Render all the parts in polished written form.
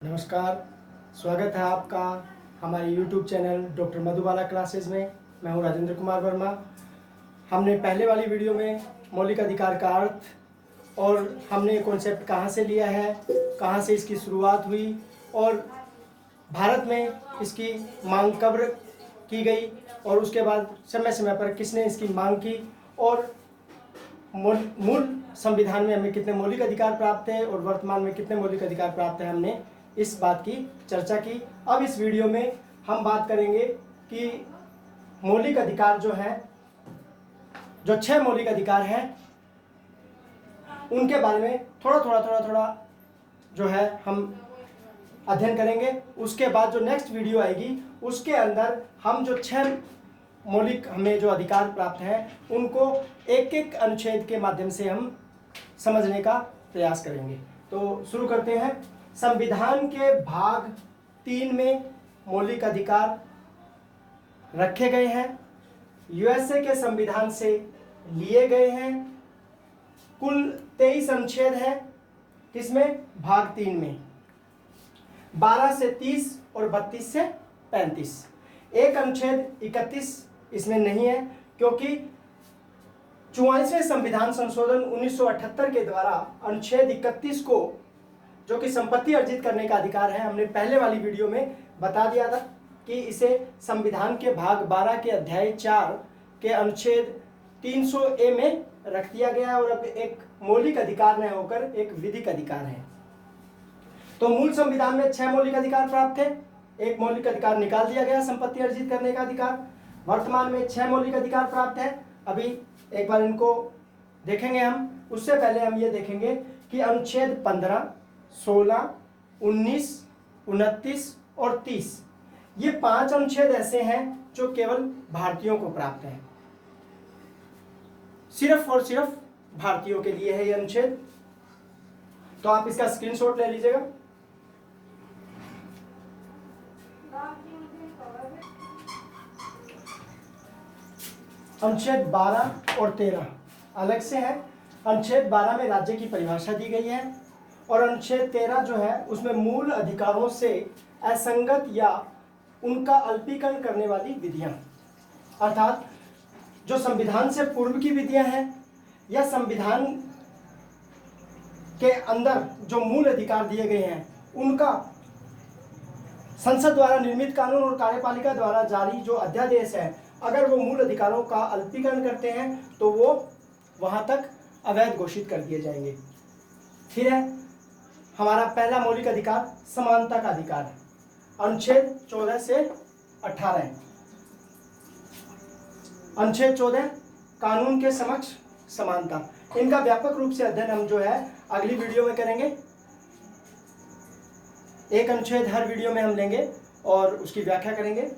नमस्कार, स्वागत है आपका हमारे YouTube channel doctor Madhubala classes में। मैं हूं राजेंद्र कुमार वर्मा। हमने पहले वाली वीडियो में मौलिक अधिकार का अर्थ और हमने ये कॉन्सेप्ट कहाँ से लिया है, कहाँ से इसकी शुरुआत हुई और भारत में इसकी मांग कब की गई और उसके बाद समय समय पर किसने इसकी मांग की और मूल संविधान में हमें कितने मौलिक अधिकार प्राप्त हैं और वर्तमान में कितने मौलिक अधिकार प्राप्त हैं, हमने इस बात की चर्चा की। अब इस वीडियो में हम बात करेंगे कि मौलिक अधिकार जो है, जो 6 मौलिक अधिकार हैं, उनके बारे में थोड़ा जो है हम अध्ययन करेंगे। उसके बाद जो नेक्स्ट वीडियो आएगी उसके अंदर हम जो 6 मौलिक हमें जो अधिकार प्राप्त हैं उनको एक एक अनुच्छेद के माध्यम से हम समझने का प्रयास करेंगे। तो शुरू करते हैं। संविधान के भाग 3 में मौलिक अधिकार रखे गए हैं, यूएसए के संविधान से लिए गए हैं। कुल 23 अनुच्छेद हैं, किसमें? भाग 3 में 12 से 30 और 32 से 35। एक अनुच्छेद 31 इसमें नहीं है क्योंकि 44वें संविधान संशोधन 1978 के द्वारा अनुच्छेद 31 को, जो कि संपत्ति अर्जित करने का अधिकार है, हमने पहले वाली वीडियो में बता दिया था कि इसे संविधान के भाग 12 के अध्याय 4 के अनुच्छेद 300A में रख दिया गया है और अब एक मौलिक अधिकार न होकर एक विधिक अधिकार है। तो मूल संविधान में 6 मौलिक अधिकार प्राप्त थे, एक मौलिक अधिकार निकाल दिया गया, संपत्ति अर्जित करने का अधिकार। वर्तमान में 6 मौलिक अधिकार प्राप्त है। अभी एक बार इनको देखेंगे हम। उससे पहले हम ये देखेंगे कि अनुच्छेद 15, 16, 19, 29 और 30, ये 5 अनुच्छेद ऐसे हैं जो केवल भारतीयों को प्राप्त हैं। सिर्फ और सिर्फ भारतीयों के लिए है ये अनुच्छेद। तो आप इसका स्क्रीनशॉट ले लीजिएगा। अनुच्छेद 12 और 13 अलग से है। अनुच्छेद 12 में राज्य की परिभाषा दी गई है और अनुच्छेद 13 जो है उसमें मूल अधिकारों से असंगत या उनका अल्पीकरण करने वाली विधियां, अर्थात जो संविधान से पूर्व की विधियां हैं या संविधान के अंदर जो मूल अधिकार दिए गए हैं उनका संसद द्वारा निर्मित कानून और कार्यपालिका द्वारा जारी जो अध्यादेश है, अगर वो मूल अधिकारों का अल्पीकरण करते हैं तो वो वहां तक अवैध घोषित कर दिए जाएंगे। फिर है हमारा पहला मौलिक अधिकार, समानता का अधिकार, अनुच्छेद 14 से 18। अनुच्छेद 14 कानून के समक्ष समानता। इनका व्यापक रूप से अध्ययन हम जो है अगली वीडियो में करेंगे। एक अनुच्छेद हर वीडियो में हम लेंगे और उसकी व्याख्या करेंगे।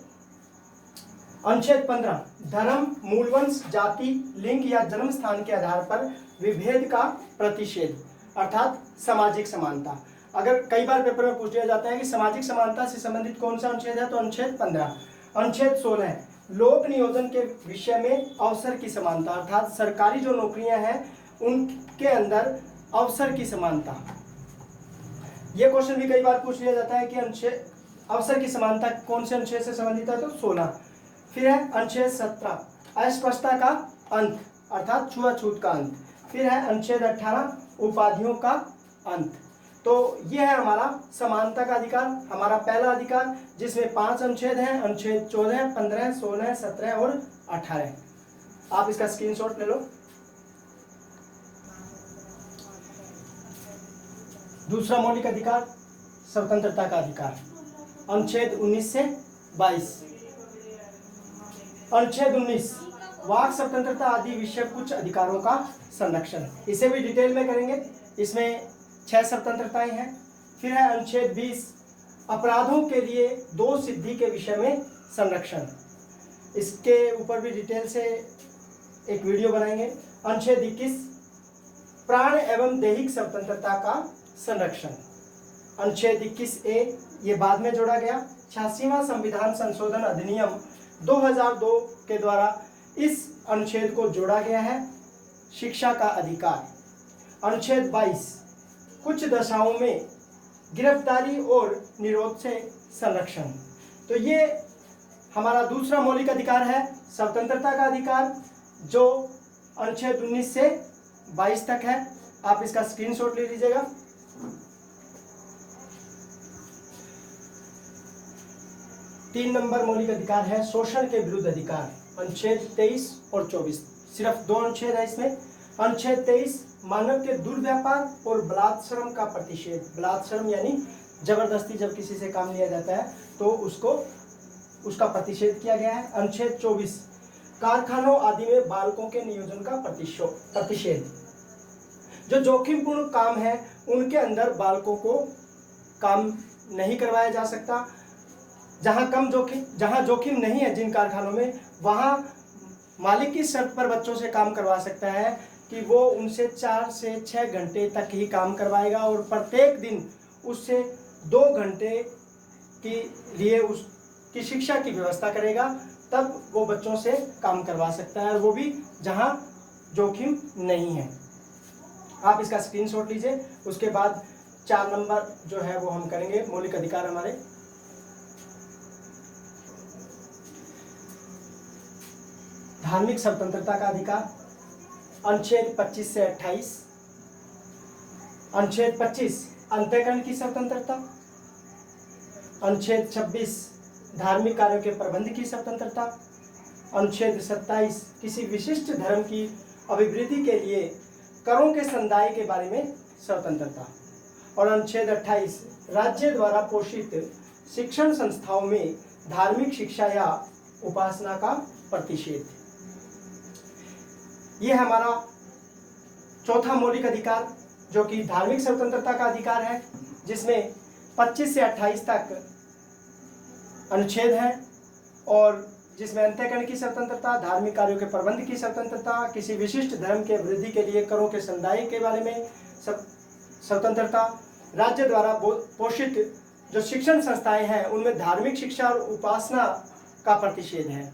अनुच्छेद 15 धर्म, मूलवंश, जाति, लिंग या जन्म स्थान के आधार पर विभेद का प्रतिषेध, अर्थात सामाजिक समानता। अगर कई बार पेपर में पूछ लिया जाता है कि सामाजिक समानता से संबंधित कौन सा अनुच्छेद है, तो अनुच्छेद 15। अनुच्छेद 16 लोक नियोजन के विषय में अवसर की समानता, अर्थात सरकारी जो नौकरियां हैं उनके अंदर अवसर की समानता। यह क्वेश्चन भी कई बार पूछ लिया जाता है कि अनुच्छेद अवसर की समानता कौन से अनुच्छेद से संबंधित है, तो 16। फिर है अनुच्छेद 17 अस्पृश्यता का अंत, अर्थात छुआछूत का अंत। फिर है अनुच्छेद 18 उपाधियों का अंत। तो यह है हमारा समानता का अधिकार, हमारा पहला अधिकार, जिसमें 5 अनुच्छेद हैं, अनुच्छेद 14, 15, 16, 17 और 18। आप इसका स्क्रीनशॉट ले लो। दूसरा मौलिक अधिकार, स्वतंत्रता का अधिकार, अनुच्छेद 19 से 22। अनुच्छेद 19 वाक स्वतंत्रता आदि विषय कुछ अधिकारों का संरक्षण, इसे भी डिटेल में करेंगे। इसमें 6 स्वतंत्रताएं हैं। फिर है अनुच्छेद 20 अपराधों के लिए 2 सिद्धि के विषय में संरक्षण, इसके ऊपर भी डिटेल से एक वीडियो बनाएंगे। अनुच्छेद 21 प्राण एवं दैहिक स्वतंत्रता का संरक्षण, अनुच्छेद 21A ये बाद में जोड़ा गया। 86वां संविधान संशोधन अधिनियम 2002 के द्वारा इस अनुच्छेद को जोड़ा गया है, शिक्षा का अधिकार। अनुच्छेद 22 कुछ दशाओं में गिरफ्तारी और निरोध से संरक्षण। तो ये हमारा दूसरा मौलिक अधिकार है, स्वतंत्रता का अधिकार, जो अनुच्छेद 19 से 22 तक है। आप इसका स्क्रीनशॉट ले लीजिएगा। तीन नंबर मौलिक अधिकार है शोषण के विरुद्ध अधिकार, अनुच्छेद 23 और 24। सिर्फ दो अनुच्छेद है इसमें। अनुच्छेद 23 मानव के दुर्व्यापार और बलात्श्रम का प्रतिषेध। बलात्श्रम यानी जबरदस्ती जब किसी से काम लिया जाता है तो उसका प्रतिषेध किया गया है। अनुच्छेद 24 कारखानों आदि में बालकों के नियोजन का प्रतिषेध। जो जोखिमपूर्ण काम है उनके अंदर बालकों को काम नहीं करवाया जा सकता। जहां जोखिम नहीं है जिन कारखानों में, वहां मालिक की शर्त पर बच्चों से काम करवा सकता है कि वो उनसे 4 से 6 घंटे तक ही काम करवाएगा और प्रत्येक दिन उससे 2 घंटे के लिए उसकी शिक्षा की व्यवस्था करेगा, तब वो बच्चों से काम करवा सकता है, और वो भी जहां जोखिम नहीं है। आप इसका स्क्रीनशॉट लीजिए। उसके बाद 4 नंबर जो है वो हम करेंगे मौलिक अधिकार हमारे। धार्मिक स्वतंत्रता का अधिकार, अनुच्छेद 25 से 28। अनुच्छेद 25 अंतःकरण की स्वतंत्रता। अनुच्छेद 26 धार्मिक कार्यों के प्रबंध की स्वतंत्रता। अनुच्छेद 27 किसी विशिष्ट धर्म की अभिवृद्धि के लिए करों के संदाय के बारे में स्वतंत्रता। और अनुच्छेद 28 राज्य द्वारा पोषित शिक्षण संस्थाओं में धार्मिक शिक्षा या उपासना का प्रतिषेध। ये हमारा चौथा मौलिक अधिकार जो कि धार्मिक स्वतंत्रता का अधिकार है, जिसमें 25 से 28 तक अनुच्छेद है, और जिसमें अंतःकरण की स्वतंत्रता, धार्मिक कार्यों के प्रबंध की स्वतंत्रता, किसी विशिष्ट धर्म के वृद्धि के लिए करों के संदाय के बारे में स्वतंत्रता, राज्य द्वारा पोषित जो शिक्षण संस्थाएं हैं उनमें धार्मिक शिक्षा और उपासना का प्रतिषेध है।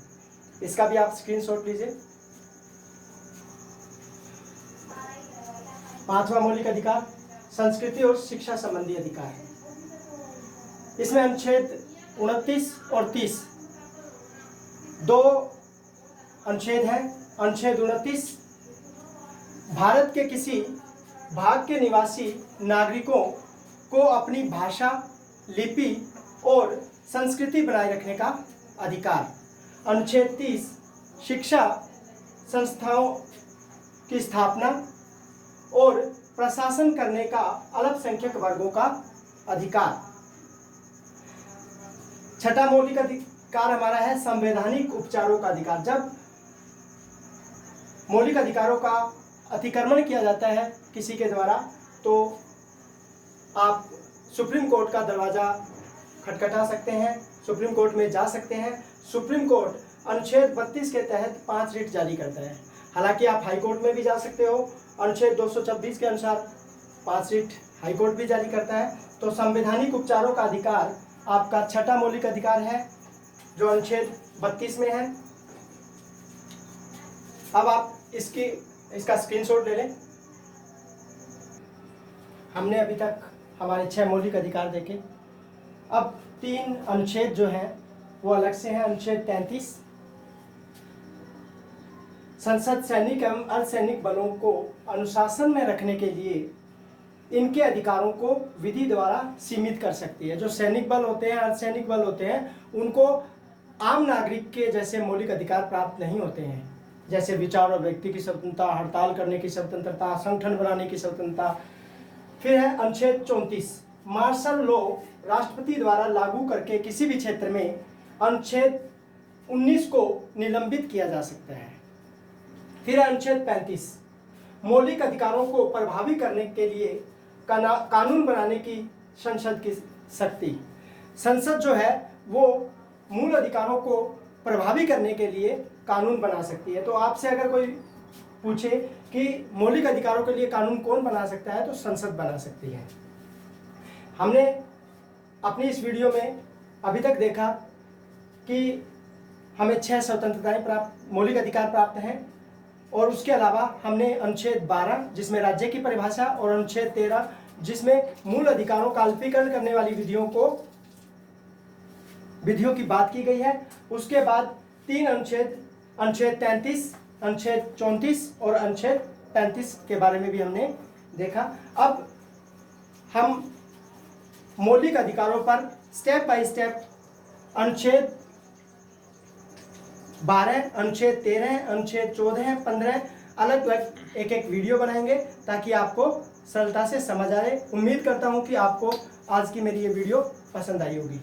इसका भी आप स्क्रीनशॉट लीजिए। पांचवा मौलिक अधिकार संस्कृति और शिक्षा संबंधी अधिकार। इसमें अनुच्छेद 29 और 30 दो अनुच्छेद हैं। अनुच्छेद 29 भारत के किसी भाग के निवासी नागरिकों को अपनी भाषा, लिपि और संस्कृति बनाए रखने का अधिकार। अनुच्छेद 30 शिक्षा संस्थाओं की स्थापना और प्रशासन करने का अल्पसंख्यक वर्गों का अधिकार। छठा मौलिक अधिकार हमारा है संवैधानिक उपचारों का अधिकार। जब मौलिक अधिकारों का अतिक्रमण किया जाता है किसी के द्वारा, तो आप सुप्रीम कोर्ट का दरवाजा खटखटा सकते हैं, सुप्रीम कोर्ट में जा सकते हैं। सुप्रीम कोर्ट अनुच्छेद 32 के तहत 5 रिट जारी करता है। हालांकि आप हाई कोर्ट में भी जा सकते हो। अनुच्छेद 226 के अनुसार 5 रिट हाई कोर्ट भी जारी करता है। तो संवैधानिक उपचारों का अधिकार आपका छठा मौलिक अधिकार है जो अनुच्छेद 32 में है। अब आप इसका स्क्रीनशॉट ले लें। हमने अभी तक हमारे 6 मौलिक अधिकार देखे। अब 3 अनुच्छेद जो हैं वो अलग से हैं। अनुच्छेद 33 संसद सैनिक एवं अर्धसैनिक बलों को अनुशासन में रखने के लिए इनके अधिकारों को विधि द्वारा सीमित कर सकती है। जो सैनिक बल होते हैं, अर्धसैनिक बल होते हैं, उनको आम नागरिक के जैसे मौलिक अधिकार प्राप्त नहीं होते हैं, जैसे विचार और व्यक्ति की स्वतंत्रता, हड़ताल करने की स्वतंत्रता, संगठन बनाने की स्वतंत्रता। फिर है अनुच्छेद 34 मार्शल लॉ राष्ट्रपति द्वारा लागू करके किसी भी क्षेत्र में अनुच्छेद 19 को निलंबित किया जा सकता है। फिर अनुच्छेद 35 मौलिक अधिकारों को प्रभावी करने के लिए कानून बनाने की संसद की शक्ति। संसद जो है वो मूल अधिकारों को प्रभावी करने के लिए कानून बना सकती है। तो आपसे अगर कोई पूछे कि मौलिक अधिकारों के लिए कानून कौन बना सकता है, तो संसद बना सकती है। हमने अपनी इस वीडियो में अभी तक देखा कि हमें 6 स्वतंत्रताएं मौलिक अधिकार प्राप्त हैं, और उसके अलावा हमने अनुच्छेद 12 जिसमें राज्य की परिभाषा और अनुच्छेद 13 जिसमें मूल अधिकारों का अल्पीकरण करने वाली विधियों की बात की गई है। उसके बाद 3 अनुच्छेद, अनुच्छेद 33, अनुच्छेद 34 और अनुच्छेद 35 के बारे में भी हमने देखा। अब हम मौलिक अधिकारों पर स्टेप बाय स्टेप अनुच्छेद 12, अनुच्छेद 13, अनुच्छेद 14, 15 अलग अलग एक एक वीडियो बनाएंगे ताकि आपको सरलता से समझ आए। उम्मीद करता हूं कि आपको आज की मेरी ये वीडियो पसंद आई होगी।